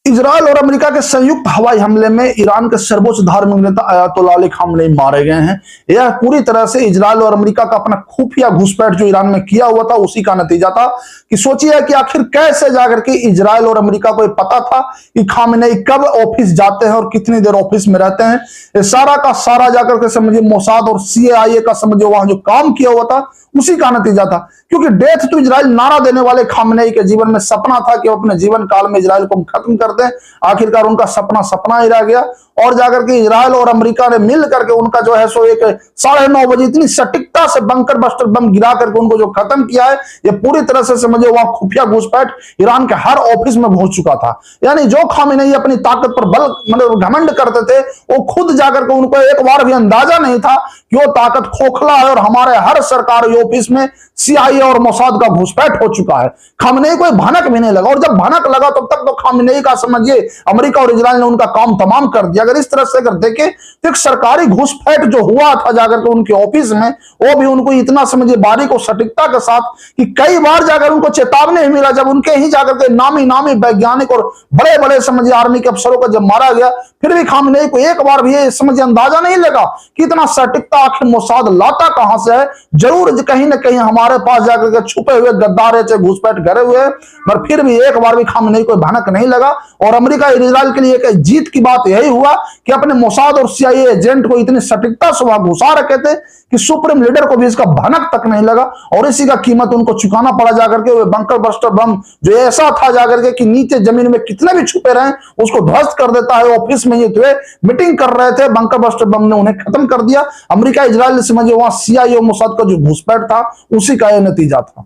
Israel और America के संयुक्त हवाई हमले में ईरान के सर्वोच्च धार्मिक नेता अयतोल्ला अली खामनेई मारे गए हैं। यह पूरी तरह से इजरायल और अमेरिका का अपना खुफिया घुसपैठ जो ईरान में किया हुआ था उसी का नतीजा था। कि सोचिए कि आखिर कैसे जाकर के इजरायल और अमेरिका को पता था कि खामनेई कब ऑफिस जाते हैं और कितनी देर ऑफिस में रहते हैं। ये सारा का सारा जाकर के समझिए मोसाद और CIA का समझिए वहां जो काम किया हुआ था उसी का नतीजा था। क्योंकि डेथ टू इजराइल नारा देने वाले खामनेई के जीवन में सपना था कि वो अपने जीवन काल में इजराइल को खत्म कर दें। आखिरकार उनका सपना सपना ही रह गया और जाकर के इजराइल और अमेरिका ने मिल करके उनका जो है सो एक 9:30 बजे इतनी सटीकता से बंकर बस्टर बम गिरा करके उनको जो खत्म किया है, ये पूरी तरह से समझिए वहां खुफिया घुसपैठ ईरान के हर ऑफिस में पहुंच चुका था। यानी जो खामनेई अपनी ताकत पर बल मतलब घमंड करते थे, वो खुद जाकर के उनको एक बार भी अंदाजा नहीं था कि वो ताकत खोखला है और हमारे हर सरकारी ऑफिस में CIA और मोसाद का घुसपैठ हो चुका है। खामनेई को भनक भी नहीं लगा और जब भनक लगा तब तक तो खामनेई का समझिए अमेरिका और इजराइल ने उनका काम तमाम कर दिया। अगर इस तरह से अगर देखें तो एक सरकारी घुसपैठ जो हुआ था जाकर के उनके ऑफिस में, वो भी उनको इतना समझिए बारीक और सटीकता के साथ कि कई बार जाकर उनको चेतावनी मिला। जब उनके ही जाकर के नामी वैज्ञानिक और बड़े बड़े समझिए आर्मी के अफसरों को जब मारा गया, फिर भी खामनेई को एक बार भी ये समझिए अंदाजा नहीं लगा कि इतना सटीकता आखिर मोसाद लाता कहां से है। जरूर कहीं ना कहीं हमारे पास जाकर के छुपे हुए गद्दार घुसपैठ करे हुए, पर फिर भी एक बार भी खामनेई को भनक नहीं लगा। और अमेरिका और इजराइल के लिए एक जीत की बात यही हुआ कि अपने मोसाद और CIA एजेंट को इतनी सटीकता से वहां घुसा रखे थे कि सुप्रीम लीडर को भी इसका भनक तक नहीं लगा और इसी का कीमत उनको चुकाना पड़ा जाकर के। बंकर बस्टर बम जो ऐसा था जाकर के कि नीचे जमीन में कितने भी छुपे रहे उसको ध्वस्त कर देता है। ऑफिस में ये थे मीटिंग कर रहे थे, बंकर बस्टर बम ने उन्हें खत्म कर दिया। अमेरिका इजराइल समझिए वहां CIA और मोसाद का जो घुसपैठ था उसी का यह नतीजा था।